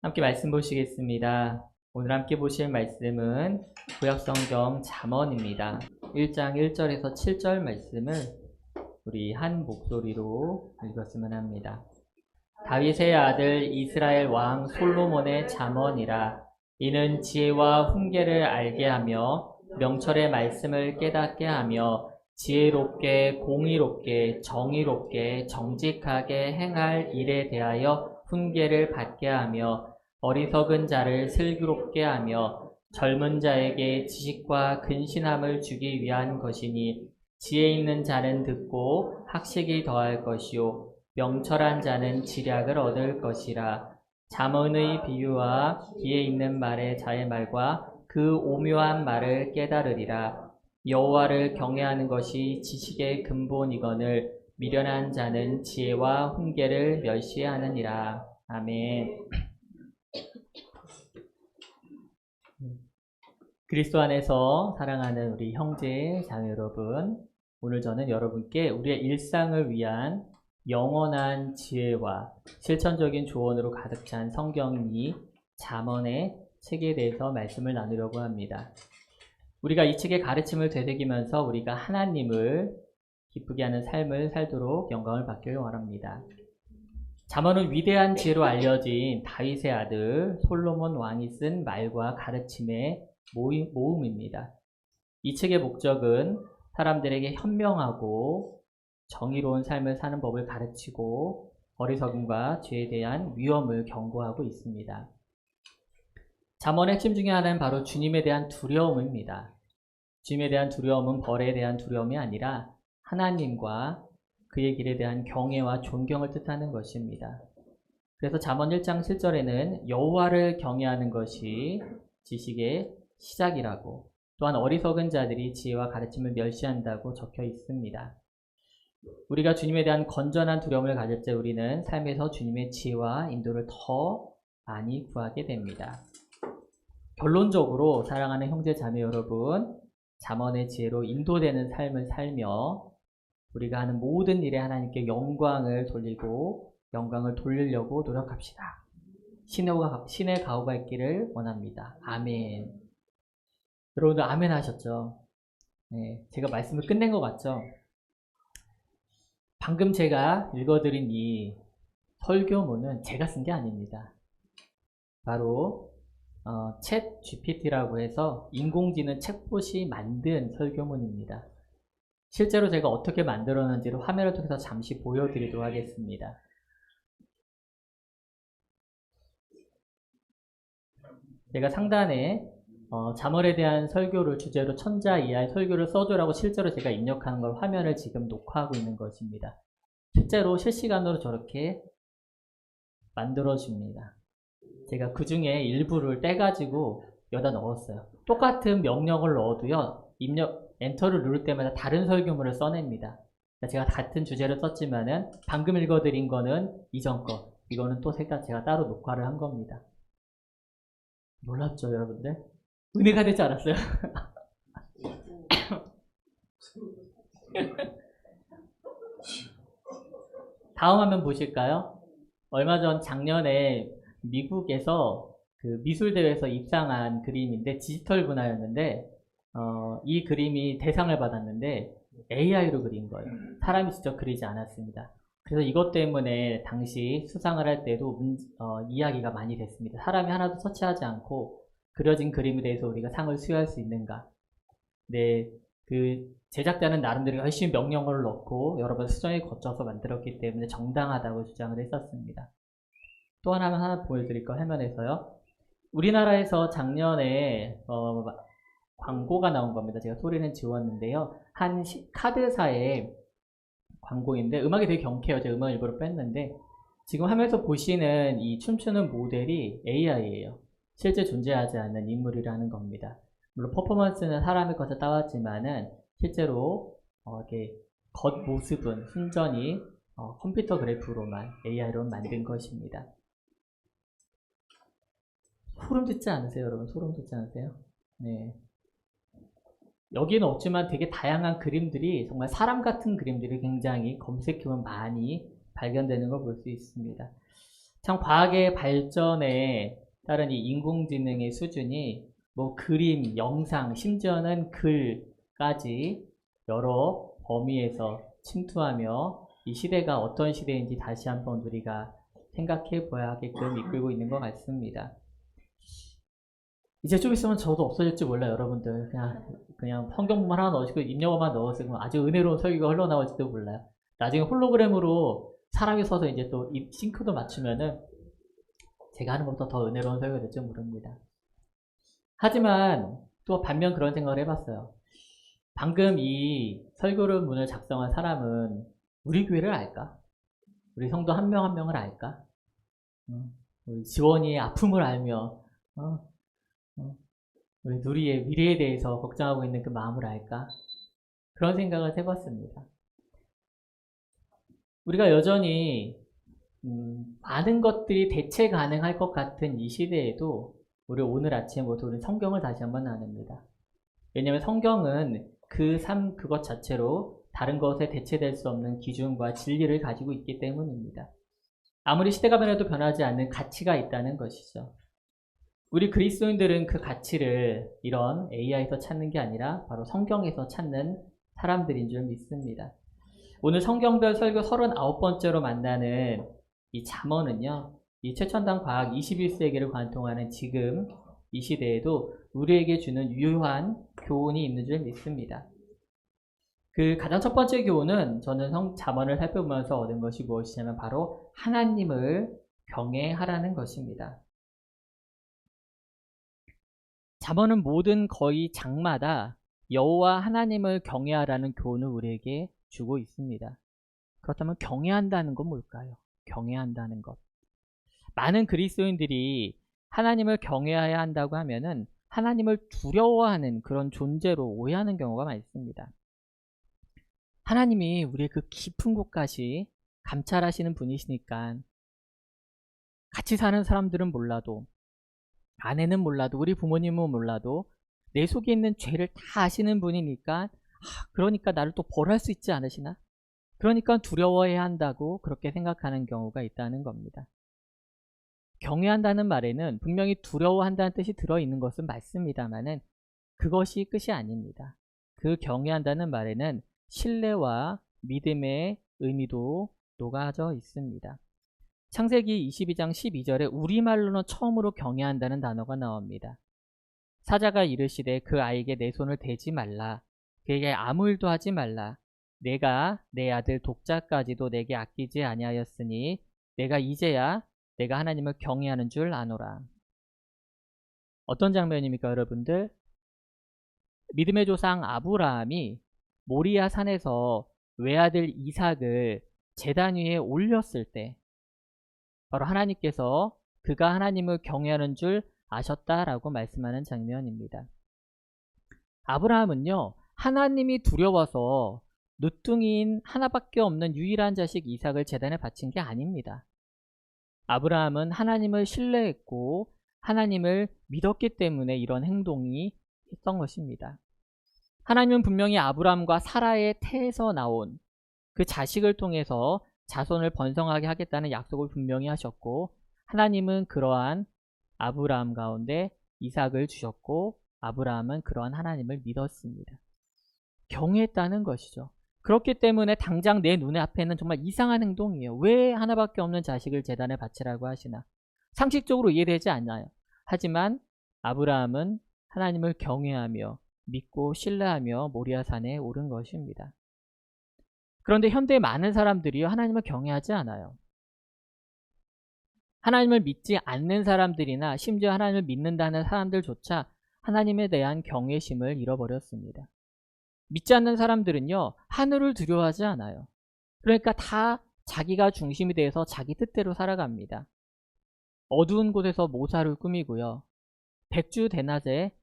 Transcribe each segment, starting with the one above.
함께 말씀 보시겠습니다. 오늘 함께 보실 말씀은 구약성경 잠언입니다. 1장 1절에서 7절 말씀을 우리 한 목소리로 읽었으면 합니다. 다윗의 아들 이스라엘 왕 솔로몬의 잠언이라. 이는 지혜와 훈계를 알게 하며 명철의 말씀을 깨닫게 하며 지혜롭게 공의롭게 정의롭게 정직하게 행할 일에 대하여 훈계를 받게 하며 어리석은 자를 슬기롭게 하며 젊은 자에게 지식과 근신함을 주기 위한 것이니, 지혜 있는 자는 듣고 학식이 더할 것이요 명철한 자는 지략을 얻을 것이라. 잠언의 비유와 기회 있는 말의 자의 말과 그 오묘한 말을 깨달으리라. 여호와를 경외하는 것이 지식의 근본이거늘 미련한 자는 지혜와 훈계를 멸시하느니라. 아멘. 그리스도 안에서 사랑하는 우리 형제 자매 여러분, 오늘 저는 여러분께 우리의 일상을 위한 영원한 지혜와 실천적인 조언으로 가득 찬 성경이 잠언의 책에 대해서 말씀을 나누려고 합니다. 우리가 이 책의 가르침을 되새기면서 우리가 하나님을 기쁘게 하는 삶을 살도록 영광을 받기를 원합니다. 잠언은 위대한 지혜로 알려진 다윗의 아들 솔로몬 왕이 쓴 말과 가르침의 모음입니다. 이 책의 목적은 사람들에게 현명하고 정의로운 삶을 사는 법을 가르치고 어리석음과 죄에 대한 위험을 경고하고 있습니다. 잠언의 핵심 중에 하나는 바로 주님에 대한 두려움입니다. 주님에 대한 두려움은 벌에 대한 두려움이 아니라 하나님과 그의 길에 대한 경외와 존경을 뜻하는 것입니다. 그래서 잠언 1장 7절에는 여호와를 경외하는 것이 지식의 시작이라고, 또한 어리석은 자들이 지혜와 가르침을 멸시한다고 적혀 있습니다. 우리가 주님에 대한 건전한 두려움을 가질 때 우리는 삶에서 주님의 지혜와 인도를 더 많이 구하게 됩니다. 결론적으로 사랑하는 형제 자매 여러분, 잠언의 지혜로 인도되는 삶을 살며 우리가 하는 모든 일에 하나님께 영광을 돌리려고 노력합시다. 신의 가호가 있기를 원합니다. 아멘. 여러분들 아멘 하셨죠? 네, 제가 말씀을 끝낸 것 같죠? 방금 제가 읽어드린 이 설교문은 제가 쓴 게 아닙니다. 바로 챗 GPT라고 해서 인공지능 챗봇이 만든 설교문입니다. 실제로 제가 어떻게 만들었는지를 화면을 통해서 잠시 보여드리도록 하겠습니다. 제가 상단에 잠언에 대한 설교를 주제로 천자 이하의 설교를 써줘라고 실제로 제가 입력하는 걸 화면을 지금 녹화하고 있는 것입니다. 실제로 실시간으로 저렇게 만들어줍니다. 제가 그 중에 일부를 떼가지고 여기다 넣었어요. 똑같은 명령을 넣어도요, 엔터를 누를 때마다 다른 설교문을 써냅니다. 제가 같은 주제를 썼지만은 방금 읽어드린 거는 이전 거, 이거는 또 제가 따로 녹화를 한 겁니다. 놀랍죠, 여러분들? 은혜가 되지 않았어요? 다음 화면 보실까요? 얼마 전 작년에 미국에서 그 미술대회에서 입상한 그림인데, 디지털 분화였는데 이 그림이 대상을 받았는데 AI로 그린 거예요. 사람이 직접 그리지 않았습니다. 그래서 이것 때문에 당시 수상을 할 때도 이야기가 많이 됐습니다. 사람이 하나도 터치하지 않고 그려진 그림에 대해서 우리가 상을 수여할 수 있는가. 네, 그 제작자는 나름대로 열심히 명령어를 넣고 여러 번 수정에 거쳐서 만들었기 때문에 정당하다고 주장을 했었습니다. 또 하나 보여드릴 거 화면에서요. 우리나라에서 작년에 광고가 나온 겁니다. 제가 소리는 지웠는데요. 한 카드사의 광고인데 음악이 되게 경쾌해요. 제가 음악을 일부러 뺐는데 지금 화면에서 보시는 이 춤추는 모델이 AI예요. 실제 존재하지 않는 인물이라는 겁니다. 물론 퍼포먼스는 사람의 것을 따왔지만은 실제로 이렇게 겉모습은 순전히 컴퓨터 그래프로만 AI로 만든 것입니다. 소름 돋지 않으세요, 여러분? 소름 돋지 않으세요? 네. 여기는 없지만 되게 다양한 그림들이, 정말 사람 같은 그림들이 굉장히 검색해보면 많이 발견되는 걸 볼 수 있습니다. 참 과학의 발전에 따른 이 인공지능의 수준이 뭐 그림, 영상, 심지어는 글까지 여러 범위에서 침투하며 이 시대가 어떤 시대인지 다시 한번 우리가 생각해 보아야 하게끔 이끌고 있는 것 같습니다. 이제 좀 있으면 저도 없어질지 몰라요, 여러분들. 그냥 성경만 하나 넣으시고 입력어만 넣으시면 아주 은혜로운 설교가 흘러나올지도 몰라요. 나중에 홀로그램으로 사람이 서서 이제 또 입 싱크도 맞추면은 제가 하는 것보다 더 은혜로운 설교가 될지 모릅니다. 하지만 또 반면 그런 생각을 해봤어요. 방금 이 설교문을 작성한 사람은 우리 교회를 알까? 우리 성도 한 명 한 명을 알까? 우리 지원이의 아픔을 알며 우리 누리의 미래에 대해서 걱정하고 있는 그 마음을 알까? 그런 생각을 해봤습니다. 우리가 여전히 많은 것들이 대체 가능할 것 같은 이 시대에도 우리 오늘 아침 모두 우리 성경을 다시 한번 나눕니다. 왜냐하면 성경은 그 삶 그것 자체로 다른 것에 대체될 수 없는 기준과 진리를 가지고 있기 때문입니다. 아무리 시대가 변해도 변하지 않는 가치가 있다는 것이죠. 우리 그리스도인들은 그 가치를 이런 AI에서 찾는 게 아니라 바로 성경에서 찾는 사람들인 줄 믿습니다. 오늘 성경별 설교 39번째로 만나는 이 잠언은요, 이 최첨단 과학 21세기를 관통하는 지금 이 시대에도 우리에게 주는 유효한 교훈이 있는 줄 믿습니다. 그 가장 첫 번째 교훈은 저는 잠언을 살펴보면서 얻은 것이 무엇이냐면 바로 하나님을 경외하라는 것입니다. 잠언은 모든 거의 장마다 여호와 하나님을 경외하라는 교훈을 우리에게 주고 있습니다. 그렇다면 경외한다는 건 뭘까요? 경외한다는 것. 많은 그리스도인들이 하나님을 경외해야 한다고 하면은 하나님을 두려워하는 그런 존재로 오해하는 경우가 많습니다. 하나님이 우리의 그 깊은 곳까지 감찰하시는 분이시니까 같이 사는 사람들은 몰라도, 아내는 몰라도, 우리 부모님은 몰라도 내 속에 있는 죄를 다 아시는 분이니까 그러니까 나를 또 벌할 수 있지 않으시나? 그러니까 두려워해야 한다고 그렇게 생각하는 경우가 있다는 겁니다. 경외한다는 말에는 분명히 두려워한다는 뜻이 들어있는 것은 맞습니다만은 그것이 끝이 아닙니다. 그 경외한다는 말에는 신뢰와 믿음의 의미도 녹아져 있습니다. 창세기 22장 12절에 우리말로는 처음으로 경외한다는 단어가 나옵니다. 사자가 이르시되 그 아이에게 내 손을 대지 말라. 그에게 아무 일도 하지 말라. 내가 내 아들 독자까지도 내게 아끼지 아니하였으니 내가 이제야 내가 하나님을 경외하는 줄 아노라. 어떤 장면입니까, 여러분들? 믿음의 조상 아브라함이 모리아 산에서 외아들 이삭을 제단 위에 올렸을 때 바로 하나님께서 그가 하나님을 경외하는 줄 아셨다라고 말씀하는 장면입니다. 아브라함은요, 하나님이 두려워서 누뚱이인 하나밖에 없는 유일한 자식 이삭을 제단에 바친 게 아닙니다. 아브라함은 하나님을 신뢰했고 하나님을 믿었기 때문에 이런 행동이 했던 것입니다. 하나님은 분명히 아브라함과 사라의 태에서 나온 그 자식을 통해서 자손을 번성하게 하겠다는 약속을 분명히 하셨고 하나님은 그러한 아브라함 가운데 이삭을 주셨고 아브라함은 그러한 하나님을 믿었습니다. 경외했다는 것이죠. 그렇기 때문에 당장 내 눈에 앞에는 정말 이상한 행동이에요. 왜 하나밖에 없는 자식을 제단에 바치라고 하시나? 상식적으로 이해되지 않나요? 하지만 아브라함은 하나님을 경외하며 믿고 신뢰하며 모리아산에 오른 것입니다. 그런데 현대 많은 사람들이 하나님을 경외하지 않아요. 하나님을 믿지 않는 사람들이나 심지어 하나님을 믿는다는 사람들조차 하나님에 대한 경외심을 잃어버렸습니다. 믿지 않는 사람들은요, 하늘을 두려워하지 않아요. 그러니까 다 자기가 중심이 돼서 자기 뜻대로 살아갑니다. 어두운 곳에서 모사를 꾸미고요. 백주 대낮에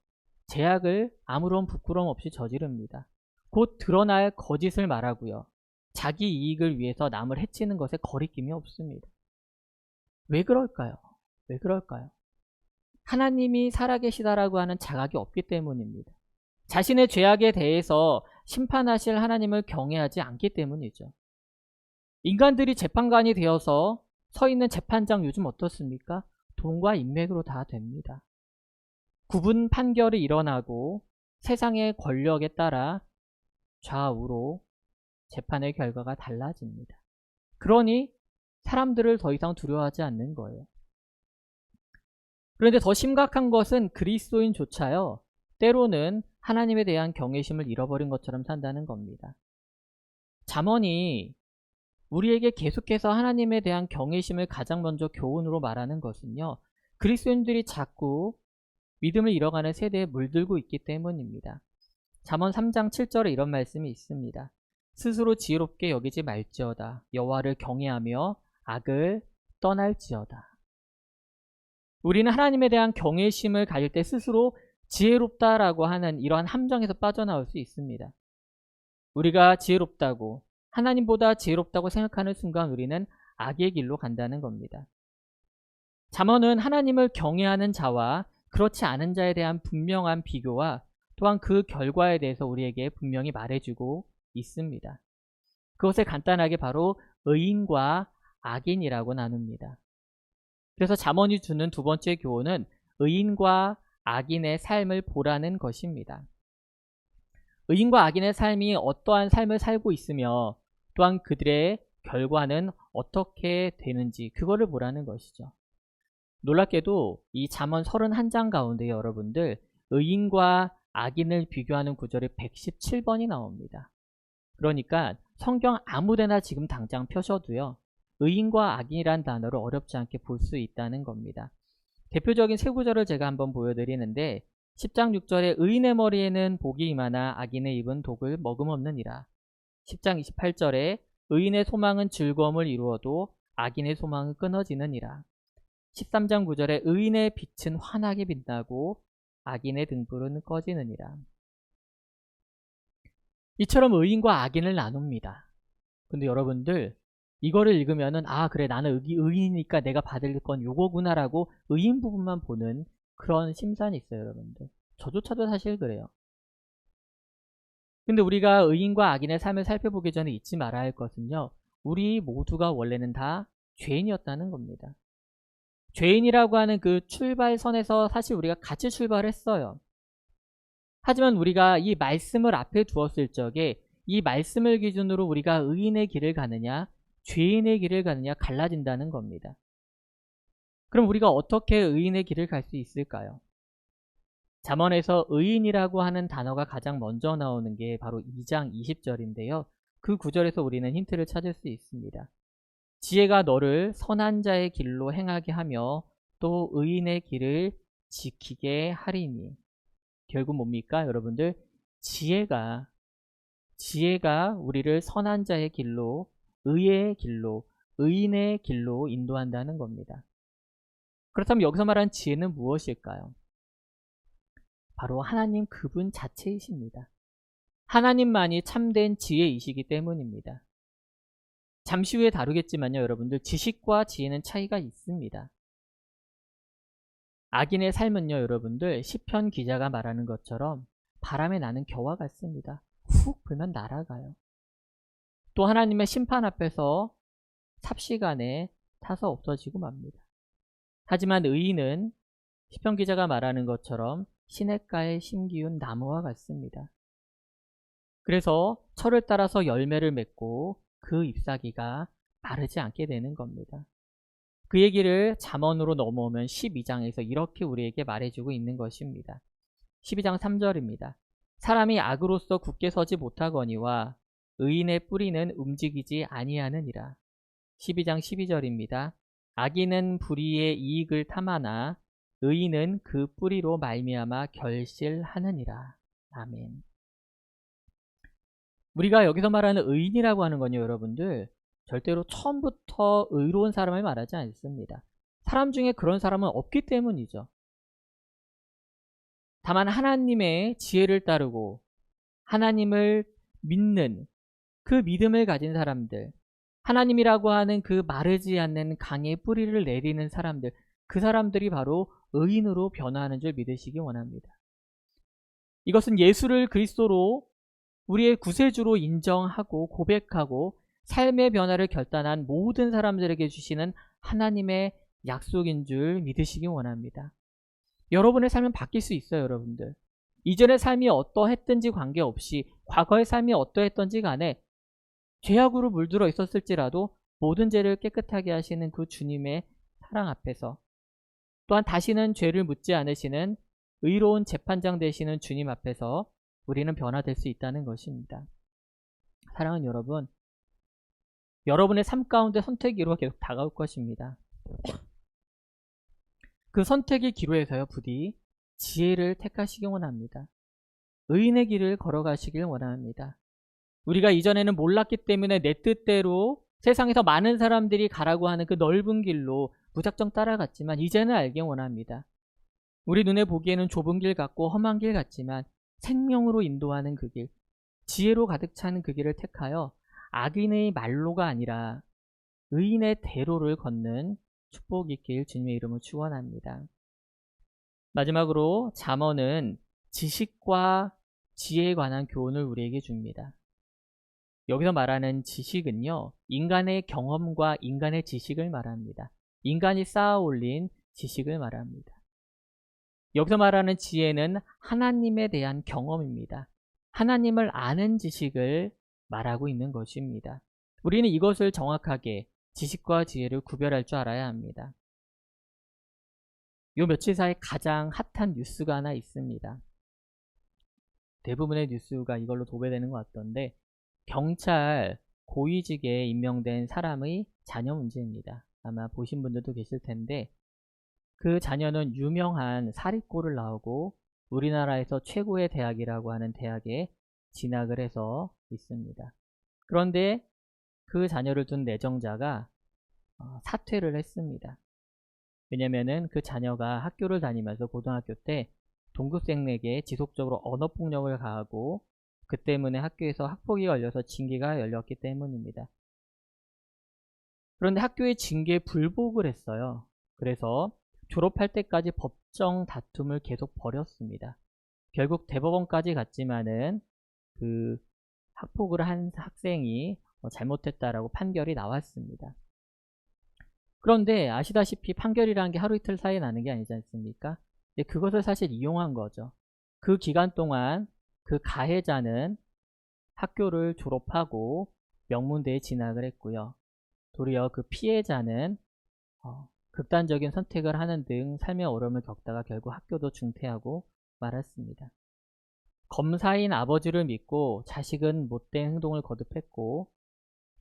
제약을 아무런 부끄러움 없이 저지릅니다. 곧 드러날 거짓을 말하고요. 자기 이익을 위해서 남을 해치는 것에 거리낌이 없습니다. 왜 그럴까요? 왜 그럴까요? 하나님이 살아계시다라고 하는 자각이 없기 때문입니다. 자신의 죄악에 대해서 심판하실 하나님을 경외하지 않기 때문이죠. 인간들이 재판관이 되어서 서 있는 재판장 요즘 어떻습니까? 돈과 인맥으로 다 됩니다. 구분 판결이 일어나고 세상의 권력에 따라 좌우로 재판의 결과가 달라집니다. 그러니 사람들을 더 이상 두려워하지 않는 거예요. 그런데 더 심각한 것은 그리스도인조차요, 때로는 하나님에 대한 경외심을 잃어버린 것처럼 산다는 겁니다. 잠언이 우리에게 계속해서 하나님에 대한 경외심을 가장 먼저 교훈으로 말하는 것은요, 그리스도인들이 자꾸 믿음을 잃어가는 세대에 물들고 있기 때문입니다. 잠언 3장 7절에 이런 말씀이 있습니다. 스스로 지혜롭게 여기지 말지어다. 여호와를 경외하며 악을 떠날지어다. 우리는 하나님에 대한 경외심을 가질 때 스스로 지혜롭다라고 하는 이러한 함정에서 빠져나올 수 있습니다. 우리가 지혜롭다고, 하나님보다 지혜롭다고 생각하는 순간 우리는 악의 길로 간다는 겁니다. 잠언은 하나님을 경외하는 자와 그렇지 않은 자에 대한 분명한 비교와 또한 그 결과에 대해서 우리에게 분명히 말해주고 있습니다. 그것을 간단하게 바로 의인과 악인이라고 나눕니다. 그래서 잠언이 주는 두 번째 교훈은 의인과 악인의 삶을 보라는 것입니다. 의인과 악인의 삶이 어떠한 삶을 살고 있으며 또한 그들의 결과는 어떻게 되는지 그거를 보라는 것이죠. 놀랍게도 이 잠언 31장 가운데 여러분들 의인과 악인을 비교하는 구절이 117번이 나옵니다. 그러니까 성경 아무데나 지금 당장 펴셔도요, 의인과 악인이란 단어를 어렵지 않게 볼 수 있다는 겁니다. 대표적인 세 구절을 제가 한번 보여드리는데 10장 6절에 의인의 머리에는 복이 임하나 악인의 입은 독을 머금없느니라. 10장 28절에 의인의 소망은 즐거움을 이루어도 악인의 소망은 끊어지느니라. 13장 9절에 의인의 빛은 환하게 빛나고 악인의 등불은 꺼지느니라. 이처럼 의인과 악인을 나눕니다. 근데 여러분들 이거를 읽으면은 그래 나는 의인이니까 내가 받을 건 요거구나 라고 의인 부분만 보는 그런 심산이 있어요. 여러분들 저조차도 사실 그래요. 근데 우리가 의인과 악인의 삶을 살펴보기 전에 잊지 말아야 할 것은요, 우리 모두가 원래는 다 죄인이었다는 겁니다. 죄인이라고 하는 그 출발선에서 사실 우리가 같이 출발했어요. 하지만 우리가 이 말씀을 앞에 두었을 적에 이 말씀을 기준으로 우리가 의인의 길을 가느냐 죄인의 길을 가느냐 갈라진다는 겁니다. 그럼 우리가 어떻게 의인의 길을 갈 수 있을까요? 잠언에서 의인이라고 하는 단어가 가장 먼저 나오는 게 바로 2장 20절인데요. 그 구절에서 우리는 힌트를 찾을 수 있습니다. 지혜가 너를 선한 자의 길로 행하게 하며 또 의인의 길을 지키게 하리니. 결국 뭡니까 여러분들? 지혜가 우리를 선한 자의 길로, 의의 길로, 의인의 길로 인도한다는 겁니다. 그렇다면 여기서 말하는 지혜는 무엇일까요? 바로 하나님 그분 자체이십니다. 하나님만이 참된 지혜이시기 때문입니다. 잠시 후에 다루겠지만요, 여러분들 지식과 지혜는 차이가 있습니다. 악인의 삶은요, 여러분들 시편 기자가 말하는 것처럼 바람에 나는 겨와 같습니다. 훅 불면 날아가요. 또 하나님의 심판 앞에서 삽시간에 타서 없어지고 맙니다. 하지만 의인은 시편 기자가 말하는 것처럼 시냇가에 심기운 나무와 같습니다. 그래서 철을 따라서 열매를 맺고 그 잎사귀가 마르지 않게 되는 겁니다. 그 얘기를 잠언으로 넘어오면 12장에서 이렇게 우리에게 말해주고 있는 것입니다. 12장 3절입니다. 사람이 악으로서 굳게 서지 못하거니와 의인의 뿌리는 움직이지 아니하느니라. 12장 12절입니다. 악인은 불의의 이익을 탐하나 의인은 그 뿌리로 말미암아 결실하느니라. 아멘. 우리가 여기서 말하는 의인이라고 하는 건요, 여러분들 절대로 처음부터 의로운 사람을 말하지 않습니다. 사람 중에 그런 사람은 없기 때문이죠. 다만 하나님의 지혜를 따르고 하나님을 믿는 그 믿음을 가진 사람들, 하나님이라고 하는 그 마르지 않는 강의 뿌리를 내리는 사람들, 그 사람들이 바로 의인으로 변화하는 줄 믿으시기 원합니다. 이것은 예수를 그리스도로 우리의 구세주로 인정하고 고백하고 삶의 변화를 결단한 모든 사람들에게 주시는 하나님의 약속인 줄 믿으시기 원합니다. 여러분의 삶은 바뀔 수 있어요, 여러분들. 이전의 삶이 어떠했든지 관계없이 과거의 삶이 어떠했던지 간에 죄악으로 물들어 있었을지라도 모든 죄를 깨끗하게 하시는 그 주님의 사랑 앞에서, 또한 다시는 죄를 묻지 않으시는 의로운 재판장 되시는 주님 앞에서 우리는 변화될 수 있다는 것입니다. 사랑하는 여러분, 여러분의 삶 가운데 선택의 기로가 계속 다가올 것입니다. 그 선택의 기로에서요, 부디 지혜를 택하시기 원합니다. 의인의 길을 걸어가시길 원합니다. 우리가 이전에는 몰랐기 때문에 내 뜻대로 세상에서 많은 사람들이 가라고 하는 그 넓은 길로 무작정 따라갔지만 이제는 알기 원합니다. 우리 눈에 보기에는 좁은 길 같고 험한 길 같지만 생명으로 인도하는 그 길, 지혜로 가득 차는 그 길을 택하여 악인의 말로가 아니라 의인의 대로를 걷는 축복이 있길 주님의 이름으로 축원합니다. 마지막으로 잠언은 지식과 지혜에 관한 교훈을 우리에게 줍니다. 여기서 말하는 지식은요, 인간의 경험과 인간의 지식을 말합니다. 인간이 쌓아 올린 지식을 말합니다. 여기서 말하는 지혜는 하나님에 대한 경험입니다. 하나님을 아는 지식을 말하고 있는 것입니다. 우리는 이것을 정확하게 지식과 지혜를 구별할 줄 알아야 합니다. 요 며칠 사이 가장 핫한 뉴스가 하나 있습니다. 대부분의 뉴스가 이걸로 도배되는 것 같던데, 경찰 고위직에 임명된 사람의 자녀 문제입니다. 아마 보신 분들도 계실 텐데, 그 자녀는 유명한 사립고를 나오고 우리나라에서 최고의 대학이라고 하는 대학에 진학을 해서 있습니다. 그런데 그 자녀를 둔 내정자가 사퇴를 했습니다. 왜냐면은 그 자녀가 학교를 다니면서 고등학교 때 동급생에게 지속적으로 언어폭력을 가하고 그 때문에 학교에서 학폭이 걸려서 징계가 열렸기 때문입니다. 그런데 학교에 징계에 불복을 했어요. 그래서 졸업할 때까지 법정 다툼을 계속 벌였습니다. 결국 대법원까지 갔지만은 그 학폭을 한 학생이 잘못했다라고 판결이 나왔습니다. 그런데 아시다시피 판결이라는 게 하루 이틀 사이에 나는 게 아니지 않습니까? 근데 그것을 사실 이용한 거죠. 그 기간 동안 그 가해자는 학교를 졸업하고 명문대에 진학을 했고요. 도리어 그 피해자는 극단적인 선택을 하는 등 삶의 어려움을 겪다가 결국 학교도 중퇴하고 말았습니다. 검사인 아버지를 믿고 자식은 못된 행동을 거듭했고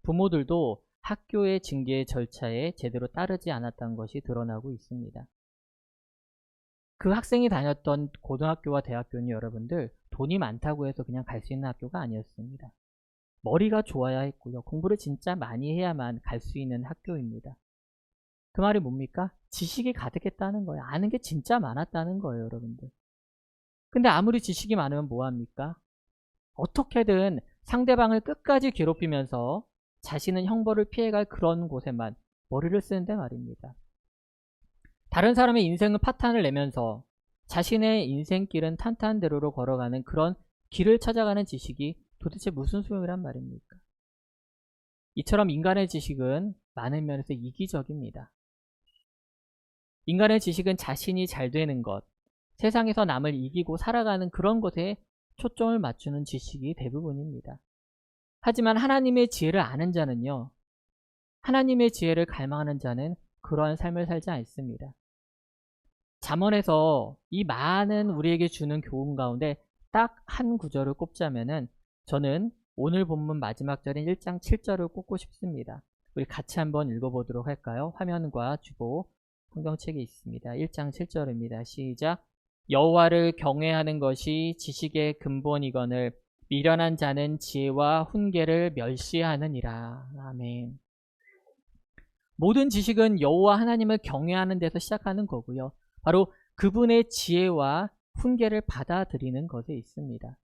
부모들도 학교의 징계 절차에 제대로 따르지 않았다는 것이 드러나고 있습니다. 그 학생이 다녔던 고등학교와 대학교는 여러분들 돈이 많다고 해서 그냥 갈 수 있는 학교가 아니었습니다. 머리가 좋아야 했고요. 공부를 진짜 많이 해야만 갈 수 있는 학교입니다. 그 말이 뭡니까? 지식이 가득했다는 거예요. 아는 게 진짜 많았다는 거예요, 여러분들. 근데 아무리 지식이 많으면 뭐합니까? 어떻게든 상대방을 끝까지 괴롭히면서 자신은 형벌을 피해갈 그런 곳에만 머리를 쓰는데 말입니다. 다른 사람의 인생은 파탄을 내면서 자신의 인생길은 탄탄대로로 걸어가는 그런 길을 찾아가는 지식이 도대체 무슨 소용이란 말입니까? 이처럼 인간의 지식은 많은 면에서 이기적입니다. 인간의 지식은 자신이 잘 되는 것, 세상에서 남을 이기고 살아가는 그런 것에 초점을 맞추는 지식이 대부분입니다. 하지만 하나님의 지혜를 아는 자는요, 하나님의 지혜를 갈망하는 자는 그러한 삶을 살지 않습니다. 잠언에서 이 많은 우리에게 주는 교훈 가운데 딱 한 구절을 꼽자면은 저는 오늘 본문 마지막 절인 1장 7절을 꼽고 싶습니다. 우리 같이 한번 읽어보도록 할까요? 화면과 주보 성경책에 있습니다. 1장 7절입니다. 시작. 여호와를 경외하는 것이 지식의 근본이거늘 미련한 자는 지혜와 훈계를 멸시하느니라. 아멘. 모든 지식은 여호와 하나님을 경외하는 데서 시작하는 거고요. 바로 그분의 지혜와 훈계를 받아들이는 것에 있습니다.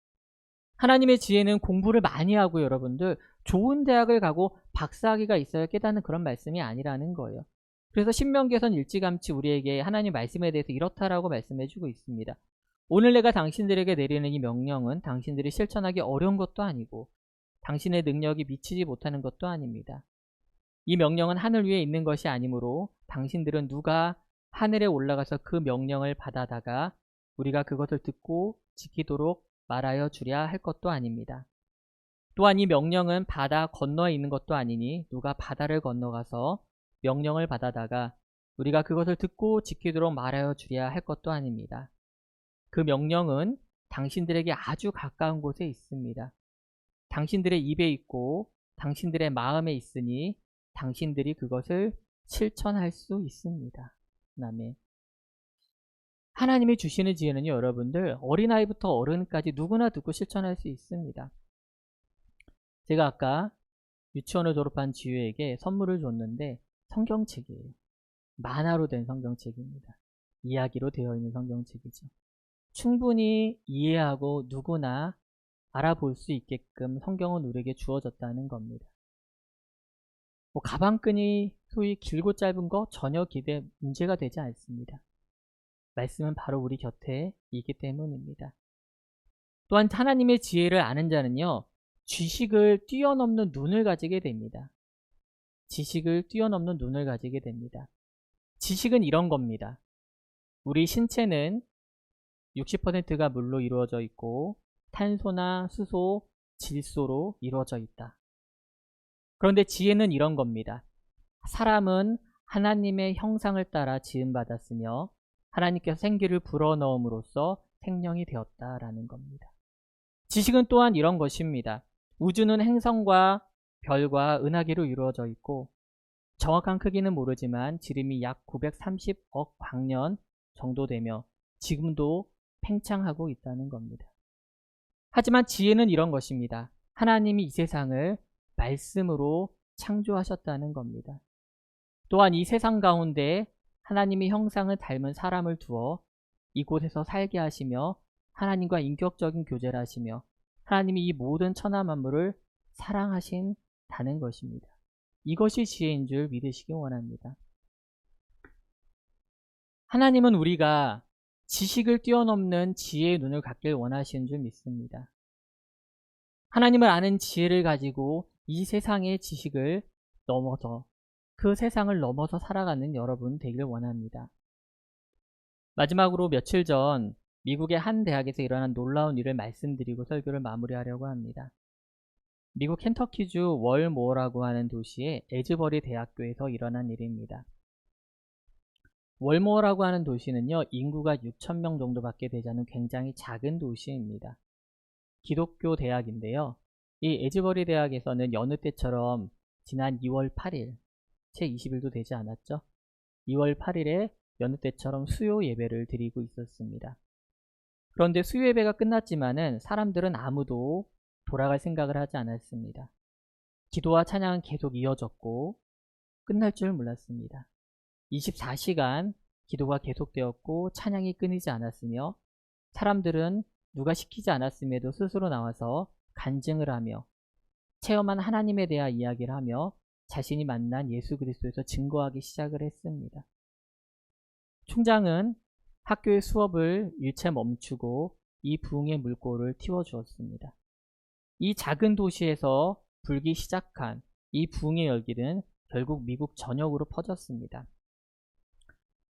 하나님의 지혜는 공부를 많이 하고 여러분들 좋은 대학을 가고 박사학위가 있어야 깨닫는 그런 말씀이 아니라는 거예요. 그래서 신명기에서는 일찌감치 우리에게 하나님 말씀에 대해서 이렇다라고 말씀해주고 있습니다. 오늘 내가 당신들에게 내리는 이 명령은 당신들이 실천하기 어려운 것도 아니고 당신의 능력이 미치지 못하는 것도 아닙니다. 이 명령은 하늘 위에 있는 것이 아니므로 당신들은 누가 하늘에 올라가서 그 명령을 받아다가 우리가 그것을 듣고 지키도록 말하여 주랴 할 것도 아닙니다. 또한 이 명령은 바다 건너에 있는 것도 아니니 누가 바다를 건너가서 명령을 받아다가 우리가 그것을 듣고 지키도록 말하여 주랴 할 것도 아닙니다. 그 명령은 당신들에게 아주 가까운 곳에 있습니다. 당신들의 입에 있고 당신들의 마음에 있으니 당신들이 그것을 실천할 수 있습니다. 아멘. 하나님이 주시는 지혜는요, 여러분들 어린아이부터 어른까지 누구나 듣고 실천할 수 있습니다. 제가 아까 유치원을 졸업한 지우에게 선물을 줬는데 성경책이에요. 만화로 된 성경책입니다. 이야기로 되어 있는 성경책이죠. 충분히 이해하고 누구나 알아볼 수 있게끔 성경은 우리에게 주어졌다는 겁니다. 가방끈이 소위 길고 짧은 거 전혀 문제가 되지 않습니다. 말씀은 바로 우리 곁에 있기 때문입니다. 또한 하나님의 지혜를 아는 자는요, 지식을 뛰어넘는 눈을 가지게 됩니다. 지식을 뛰어넘는 눈을 가지게 됩니다. 지식은 이런 겁니다. 우리 신체는 60%가 물로 이루어져 있고 탄소나 수소, 질소로 이루어져 있다. 그런데 지혜는 이런 겁니다. 사람은 하나님의 형상을 따라 지음받았으며 하나님께서 생기를 불어넣음으로써 생명이 되었다라는 겁니다. 지식은 또한 이런 것입니다. 우주는 행성과 별과 은하계로 이루어져 있고 정확한 크기는 모르지만 지름이 약 930억 광년 정도 되며 지금도 팽창하고 있다는 겁니다. 하지만 지혜는 이런 것입니다. 하나님이 이 세상을 말씀으로 창조하셨다는 겁니다. 또한 이 세상 가운데 하나님의 형상을 닮은 사람을 두어 이곳에서 살게 하시며 하나님과 인격적인 교제를 하시며 하나님이 이 모든 천하 만물을 사랑하신다는 것입니다. 이것이 지혜인 줄 믿으시기 원합니다. 하나님은 우리가 지식을 뛰어넘는 지혜의 눈을 갖길 원하시는 줄 믿습니다. 하나님을 아는 지혜를 가지고 이 세상의 지식을 넘어서 그 세상을 넘어서 살아가는 여러분 되길 원합니다. 마지막으로 며칠 전 미국의 한 대학에서 일어난 놀라운 일을 말씀드리고 설교를 마무리하려고 합니다. 미국 켄터키주 월모어라고 하는 도시의 에즈버리 대학교에서 일어난 일입니다. 월모어라고 하는 도시는요, 인구가 6,000명 정도밖에 되지 않은 굉장히 작은 도시입니다. 기독교 대학인데요. 이 에즈버리 대학에서는 여느 때처럼 지난 2월 8일, 채 20일도 되지 않았죠? 2월 8일에 여느 때처럼 수요 예배를 드리고 있었습니다. 그런데 수요 예배가 끝났지만은 사람들은 아무도 돌아갈 생각을 하지 않았습니다. 기도와 찬양은 계속 이어졌고 끝날 줄 몰랐습니다. 24시간 기도가 계속되었고 찬양이 끊이지 않았으며 사람들은 누가 시키지 않았음에도 스스로 나와서 간증을 하며 체험한 하나님에 대한 이야기를 하며 자신이 만난 예수 그리스도에서 증거하기 시작을 했습니다. 총장은 학교의 수업을 일체 멈추고 이 부흥의 물꼬를 틔워주었습니다. 이 작은 도시에서 불기 시작한 이 부흥의 열기는 결국 미국 전역으로 퍼졌습니다.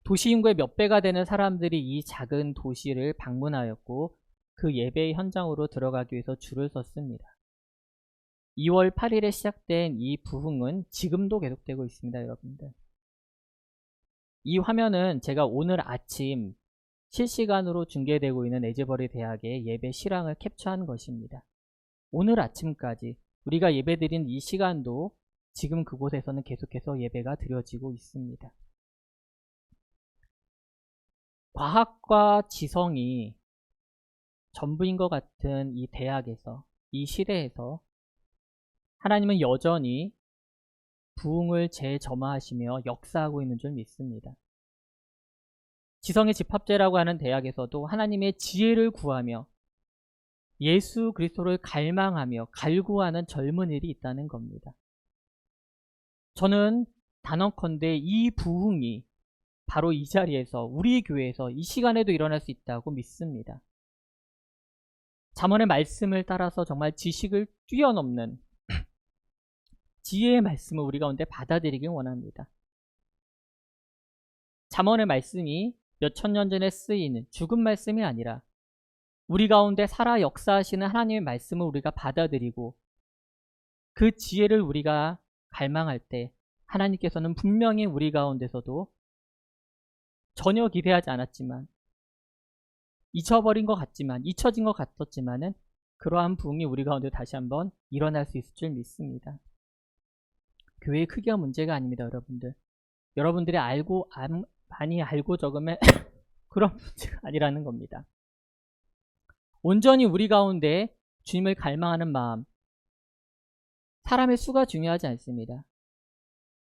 도시 인구의 몇 배가 되는 사람들이 이 작은 도시를 방문하였고 그 예배의 현장으로 들어가기 위해서 줄을 섰습니다. 2월 8일에 시작된 이 부흥은 지금도 계속되고 있습니다, 여러분들. 이 화면은 제가 오늘 아침 실시간으로 중계되고 있는 에즈버리 대학의 예배 실황을 캡처한 것입니다. 오늘 아침까지 우리가 예배드린 이 시간도 지금 그곳에서는 계속해서 예배가 드려지고 있습니다. 과학과 지성이 전부인 것 같은 이 대학에서, 이 시대에서 하나님은 여전히 부흥을 재점화하시며 역사하고 있는 줄 믿습니다. 지성의 집합제라고 하는 대학에서도 하나님의 지혜를 구하며 예수 그리스도를 갈망하며 갈구하는 젊은이들이 있다는 겁니다. 저는 단언컨대 이 부흥이 바로 이 자리에서 우리 교회에서 이 시간에도 일어날 수 있다고 믿습니다. 잠언의 말씀을 따라서 정말 지식을 뛰어넘는 지혜의 말씀을 우리 가운데 받아들이길 원합니다. 잠언의 말씀이 몇 천 년 전에 쓰이는 죽은 말씀이 아니라 우리 가운데 살아 역사하시는 하나님의 말씀을 우리가 받아들이고 그 지혜를 우리가 갈망할 때 하나님께서는 분명히 우리 가운데서도 전혀 기대하지 않았지만 잊혀진 것 같았지만은 그러한 부흥이 우리 가운데 다시 한번 일어날 수 있을 줄 믿습니다. 교회의 크기가 문제가 아닙니다, 여러분들. 여러분들이 많이 알고 적으면 그런 문제가 아니라는 겁니다. 온전히 우리 가운데 주님을 갈망하는 마음, 사람의 수가 중요하지 않습니다.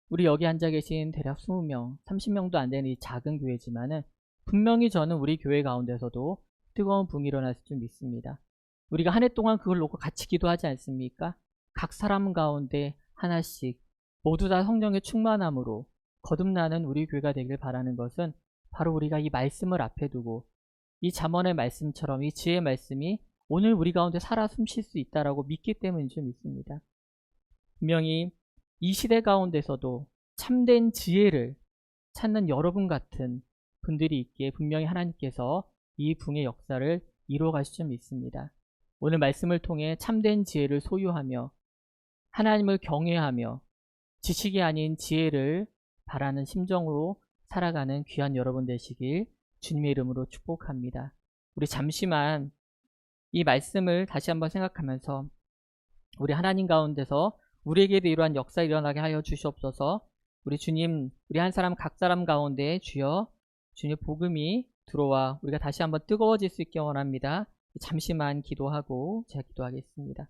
우리 여기 앉아 계신 대략 20명, 30명도 안 되는 이 작은 교회지만은 분명히 저는 우리 교회 가운데서도 뜨거운 붕이 일어났을 줄 믿습니다. 우리가 한 해 동안 그걸 놓고 같이 기도하지 않습니까? 각 사람 가운데 하나씩 모두 다 성령의 충만함으로 거듭나는 우리 교회가 되길 바라는 것은 바로 우리가 이 말씀을 앞에 두고 이 잠언의 말씀처럼 이 지혜의 말씀이 오늘 우리 가운데 살아 숨쉴 수 있다라고 믿기 때문인 줄 믿습니다. 분명히 이 시대 가운데서도 참된 지혜를 찾는 여러분 같은 분들이 있기에 분명히 하나님께서 이 붕의 역사를 이루어 가실 줄 믿습니다. 오늘 말씀을 통해 참된 지혜를 소유하며 하나님을 경외하며 지식이 아닌 지혜를 바라는 심정으로 살아가는 귀한 여러분 되시길 주님의 이름으로 축복합니다. 우리 잠시만 이 말씀을 다시 한번 생각하면서 우리 하나님 가운데서 우리에게도 이러한 역사 일어나게 하여 주시옵소서. 우리 주님, 우리 한 사람 각 사람 가운데 주여 주님의 복음이 들어와 우리가 다시 한번 뜨거워질 수 있게 원합니다. 잠시만 기도하고 제가 기도하겠습니다.